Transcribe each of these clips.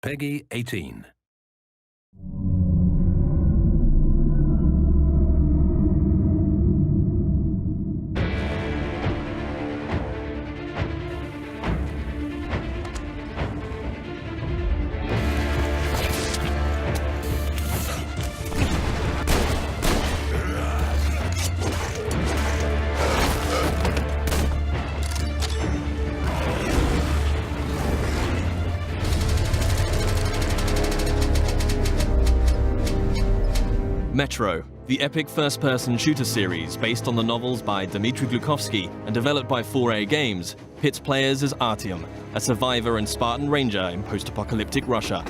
Peggy 18. Metro, the epic first-person shooter series based on the novels by Dmitry Glukovsky and developed by 4A Games, pits players as Artyom, a survivor and Spartan ranger in post-apocalyptic Russia.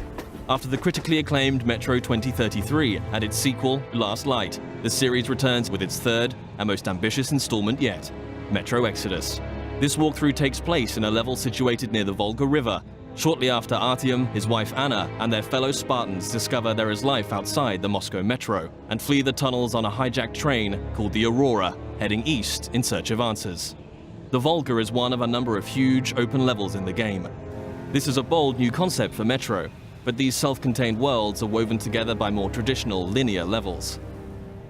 After the critically acclaimed Metro 2033 and its sequel, Last Light, the series returns with its third and most ambitious installment yet, Metro Exodus. This walkthrough takes place in a level situated near the Volga River. Shortly after Artyom, his wife Anna, and their fellow Spartans discover there is life outside the Moscow metro and flee the tunnels on a hijacked train called the Aurora, heading east in search of answers. The Volga is one of a number of huge open levels in the game. This is a bold new concept for Metro, but these self-contained worlds are woven together by more traditional linear levels.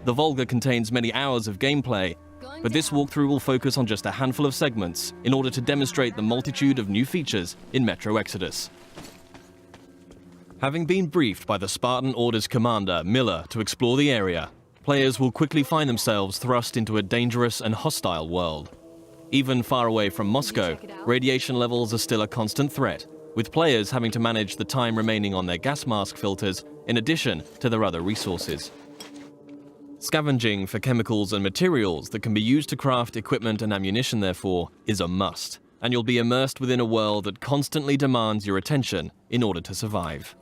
The Volga contains many hours of gameplay, but this walkthrough will focus on just a handful of segments in order to demonstrate the multitude of new features in Metro Exodus. Having been briefed by the Spartan Order's commander, Miller, to explore the area, players will quickly find themselves thrust into a dangerous and hostile world. Even far away from Moscow, radiation levels are still a constant threat, with players having to manage the time remaining on their gas mask filters in addition to their other resources. Scavenging for chemicals and materials that can be used to craft equipment and ammunition, therefore, is a must, and you'll be immersed within a world that constantly demands your attention in order to survive.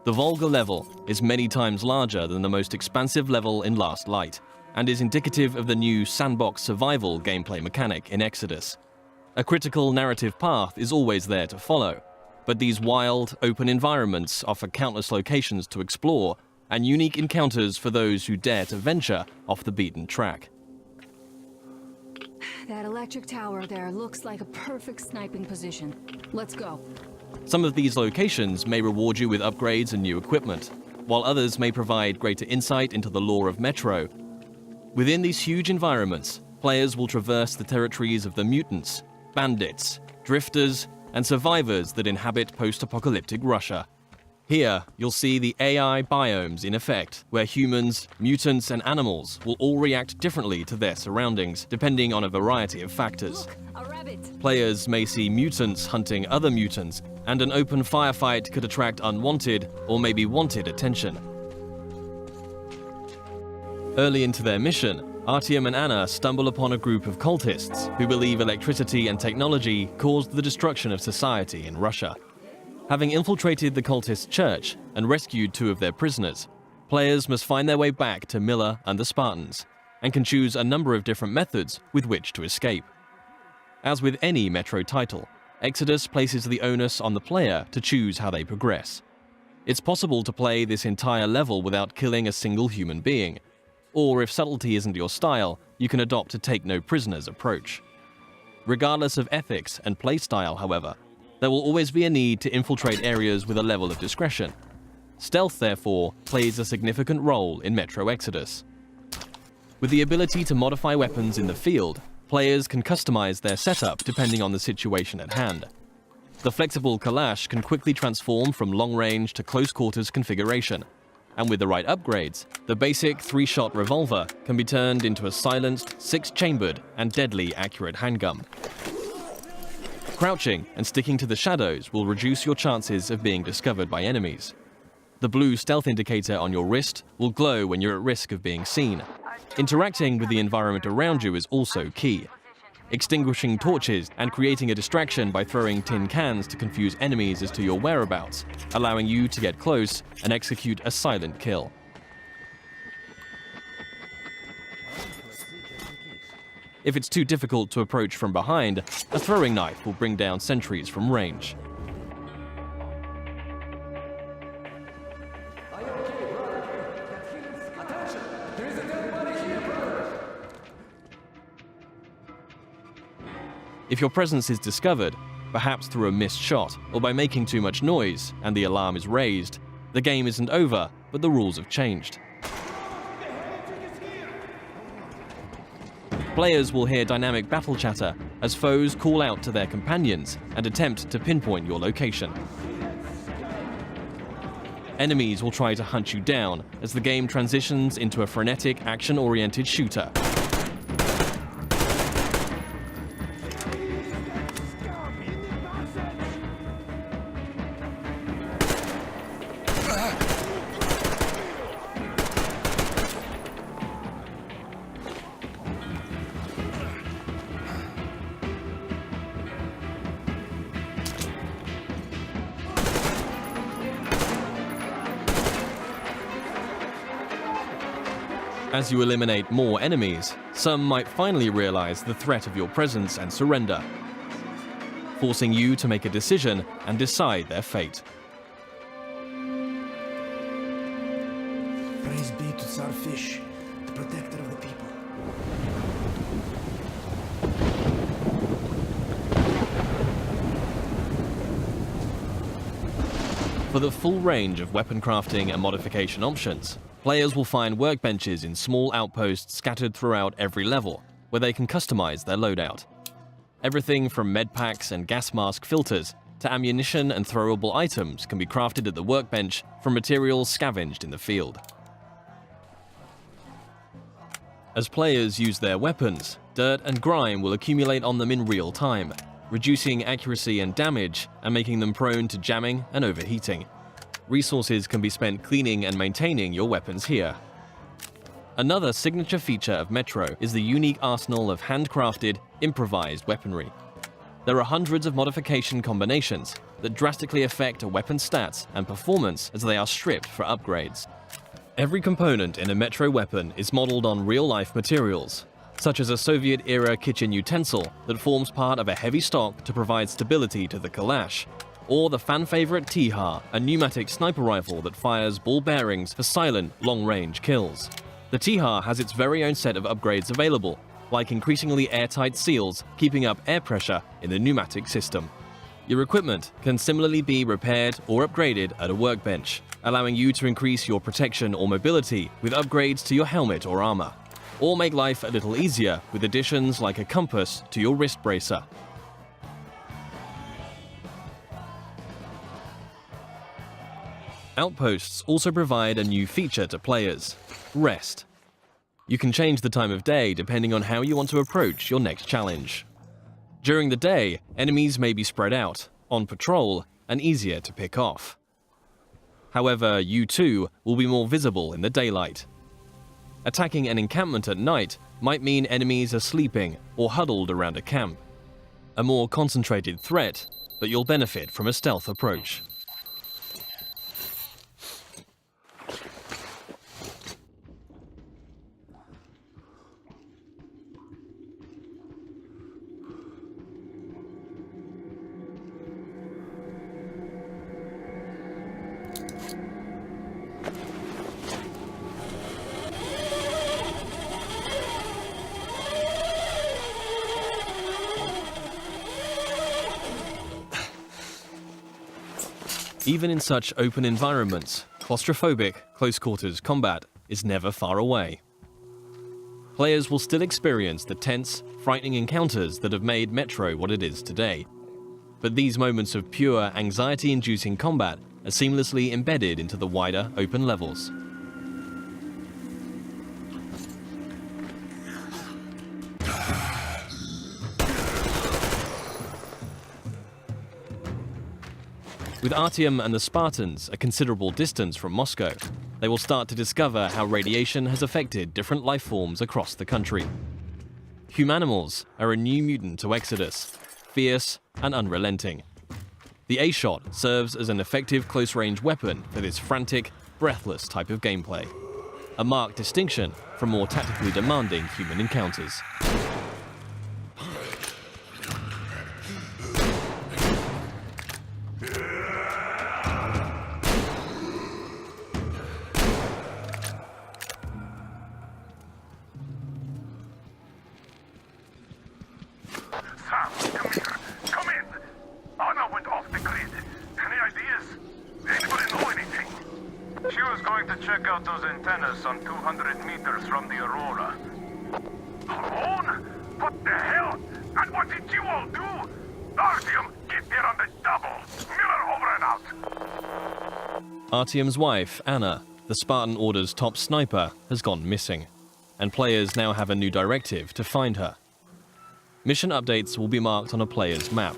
The Volga level is many times larger than the most expansive level in Last Light, and is indicative of the new sandbox survival gameplay mechanic in Exodus. A critical narrative path is always there to follow, but these wild, open environments offer countless locations to explore and unique encounters for those who dare to venture off the beaten track. That electric tower there looks like a perfect sniping position. Let's go. Some of these locations may reward you with upgrades and new equipment, while others may provide greater insight into the lore of Metro. Within these huge environments, players will traverse the territories of the mutants, bandits, drifters, and survivors that inhabit post-apocalyptic Russia. Here, you'll see the AI biomes in effect, where humans, mutants, and animals will all react differently to their surroundings, depending on a variety of factors. Look, a rabbit. Players may see mutants hunting other mutants, and an open firefight could attract unwanted or maybe wanted attention. Early into their mission, Artyom and Anna stumble upon a group of cultists who believe electricity and technology caused the destruction of society in Russia. Having infiltrated the cultist church and rescued 2 of their prisoners, players must find their way back to Miller and the Spartans, and can choose a number of different methods with which to escape. As with any Metro title, Exodus places the onus on the player to choose how they progress. It's possible to play this entire level without killing a single human being, or if subtlety isn't your style, you can adopt a take-no-prisoners approach. Regardless of ethics and playstyle, however, there will always be a need to infiltrate areas with a level of discretion. Stealth, therefore, plays a significant role in Metro Exodus. With the ability to modify weapons in the field, players can customize their setup depending on the situation at hand. The flexible Kalash can quickly transform from long-range to close-quarters configuration, and with the right upgrades, the basic 3-shot revolver can be turned into a silenced, 6-chambered, and deadly accurate handgun. Crouching and sticking to the shadows will reduce your chances of being discovered by enemies. The blue stealth indicator on your wrist will glow when you're at risk of being seen. Interacting with the environment around you is also key. Extinguishing torches and creating a distraction by throwing tin cans to confuse enemies as to your whereabouts, allowing you to get close and execute a silent kill. If it's too difficult to approach from behind, a throwing knife will bring down sentries from range. If your presence is discovered, perhaps through a missed shot or by making too much noise and the alarm is raised, the game isn't over, but the rules have changed. Players will hear dynamic battle chatter as foes call out to their companions and attempt to pinpoint your location. Enemies will try to hunt you down as the game transitions into a frenetic, action-oriented shooter. As you eliminate more enemies, some might finally realize the threat of your presence and surrender, forcing you to make a decision and decide their fate. Praise be to Starfish, the protector of the people. For the full range of weapon crafting and modification options, players will find workbenches in small outposts scattered throughout every level, where they can customize their loadout. Everything from medpacks and gas mask filters to ammunition and throwable items can be crafted at the workbench from materials scavenged in the field. As players use their weapons, dirt and grime will accumulate on them in real time, reducing accuracy and damage and making them prone to jamming and overheating. Resources can be spent cleaning and maintaining your weapons here. Another signature feature of Metro is the unique arsenal of handcrafted, improvised weaponry. There are hundreds of modification combinations that drastically affect a weapon's stats and performance as they are stripped for upgrades. Every component in a Metro weapon is modeled on real-life materials, such as a Soviet-era kitchen utensil that forms part of a heavy stock to provide stability to the Kalash, or the fan-favorite T-HAR, a pneumatic sniper rifle that fires ball bearings for silent, long-range kills. The T-HAR has its very own set of upgrades available, like increasingly airtight seals keeping up air pressure in the pneumatic system. Your equipment can similarly be repaired or upgraded at a workbench, allowing you to increase your protection or mobility with upgrades to your helmet or armor, or make life a little easier with additions like a compass to your wrist bracer. Outposts also provide a new feature to players: rest. You can change the time of day depending on how you want to approach your next challenge. During the day, enemies may be spread out, on patrol, and easier to pick off. However, you too will be more visible in the daylight. Attacking an encampment at night might mean enemies are sleeping or huddled around a camp. A more concentrated threat, but you'll benefit from a stealth approach. Even in such open environments, claustrophobic, close-quarters combat is never far away. Players will still experience the tense, frightening encounters that have made Metro what it is today. But these moments of pure, anxiety-inducing combat are seamlessly embedded into the wider, open levels. With Artyom and the Spartans a considerable distance from Moscow, they will start to discover how radiation has affected different life forms across the country. Humanimals are a new mutant to Exodus, fierce and unrelenting. The A-Shot serves as an effective close-range weapon for this frantic, breathless type of gameplay, a marked distinction from more tactically demanding human encounters. out those antennas some 200 meters from the Aurora. Alone? What the hell? And what did you all do? Artyom, get there on the double. Miller over and out. Artyom's wife, Anna, the Spartan Order's top sniper, has gone missing, and players now have a new directive to find her. Mission updates will be marked on a player's map,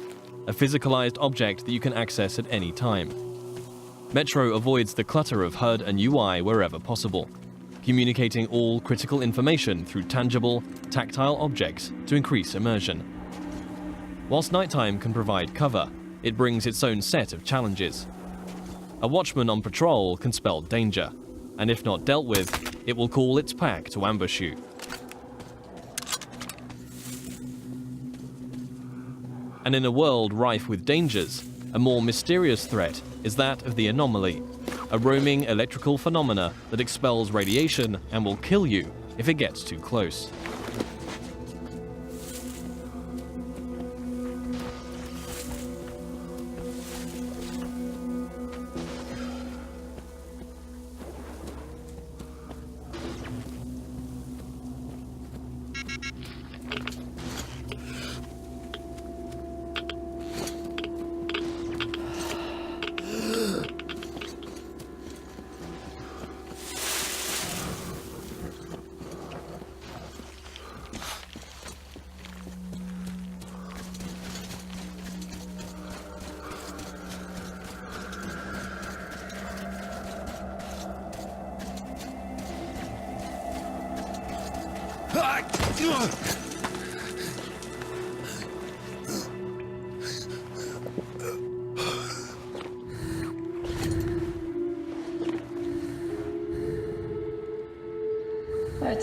a physicalized object that you can access at any time. Metro avoids the clutter of HUD and UI wherever possible, communicating all critical information through tangible, tactile objects to increase immersion. Whilst nighttime can provide cover, it brings its own set of challenges. A watchman on patrol can spell danger, and if not dealt with, it will call its pack to ambush you. And in a world rife with dangers, a more mysterious threat is that of the anomaly, a roaming electrical phenomena that expels radiation and will kill you if it gets too close.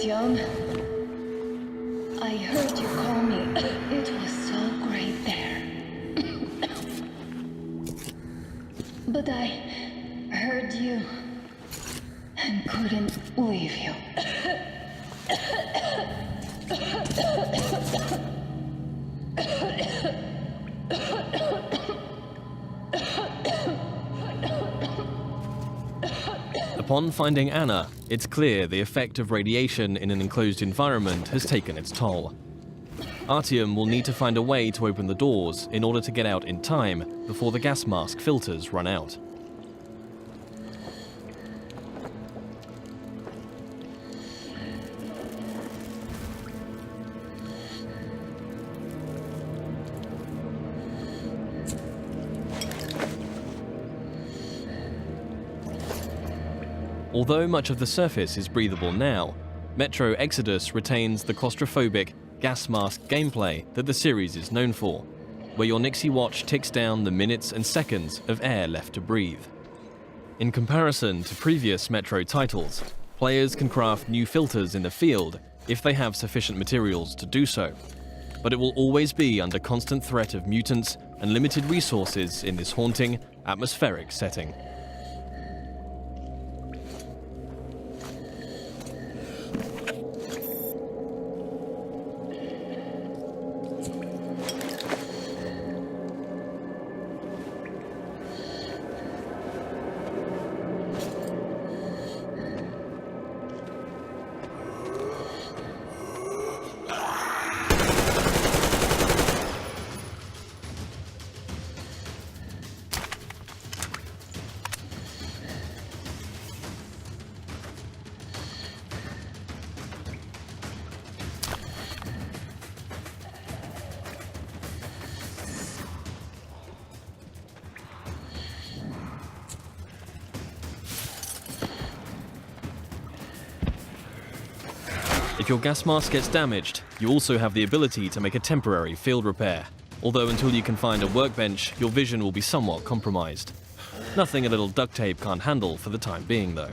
Artyom, I heard you call me. It was so great there. But I heard you and couldn't leave you. Upon finding Anna, it's clear the effect of radiation in an enclosed environment has taken its toll. Artyom will need to find a way to open the doors in order to get out in time before the gas mask filters run out. Although much of the surface is breathable now, Metro Exodus retains the claustrophobic, gas mask gameplay that the series is known for, where your Nixie watch ticks down the minutes and seconds of air left to breathe. In comparison to previous Metro titles, players can craft new filters in the field if they have sufficient materials to do so, but it will always be under constant threat of mutants and limited resources in this haunting, atmospheric setting. If your gas mask gets damaged, you also have the ability to make a temporary field repair, although until you can find a workbench, your vision will be somewhat compromised. Nothing a little duct tape can't handle for the time being, though.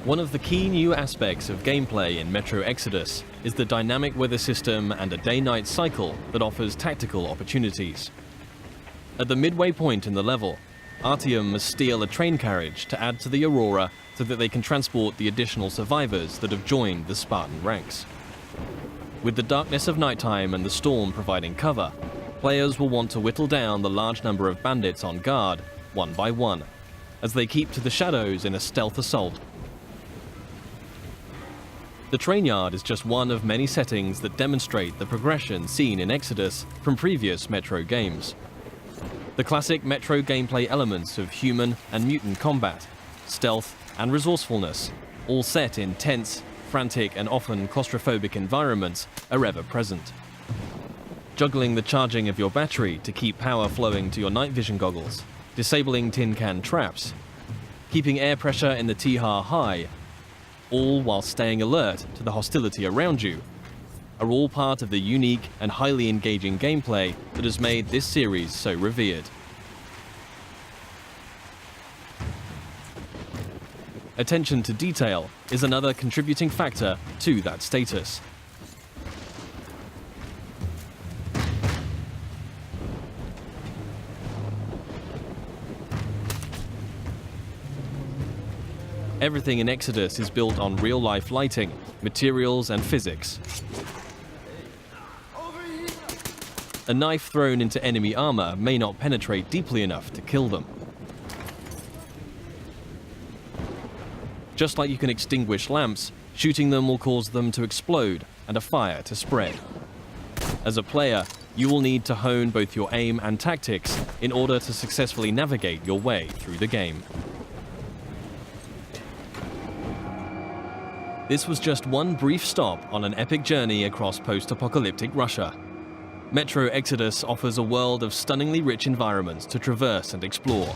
One of the key new aspects of gameplay in Metro Exodus is the dynamic weather system and a day-night cycle that offers tactical opportunities. At the midway point in the level, Artyom must steal a train carriage to add to the Aurora so that they can transport the additional survivors that have joined the Spartan ranks. With the darkness of nighttime and the storm providing cover, players will want to whittle down the large number of bandits on guard, one by one, as they keep to the shadows in a stealth assault. The train yard is just one of many settings that demonstrate the progression seen in Exodus from previous Metro games. The classic Metro gameplay elements of human and mutant combat, stealth and resourcefulness, all set in tense, frantic and often claustrophobic environments, are ever present. Juggling the charging of your battery to keep power flowing to your night vision goggles, disabling tin can traps, keeping air pressure in the T-har high, all while staying alert to the hostility around you, are all part of the unique and highly engaging gameplay that has made this series so revered. Attention to detail is another contributing factor to that status. Everything in Exodus is built on real-life lighting, materials and physics. A knife thrown into enemy armor may not penetrate deeply enough to kill them. Just like you can extinguish lamps, shooting them will cause them to explode and a fire to spread. As a player, you will need to hone both your aim and tactics in order to successfully navigate your way through the game. This was just one brief stop on an epic journey across post-apocalyptic Russia. Metro Exodus offers a world of stunningly rich environments to traverse and explore,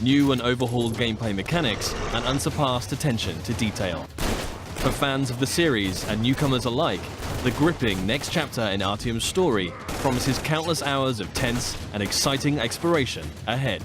new and overhauled gameplay mechanics, and unsurpassed attention to detail. For fans of the series and newcomers alike, the gripping next chapter in Artyom's story promises countless hours of tense and exciting exploration ahead.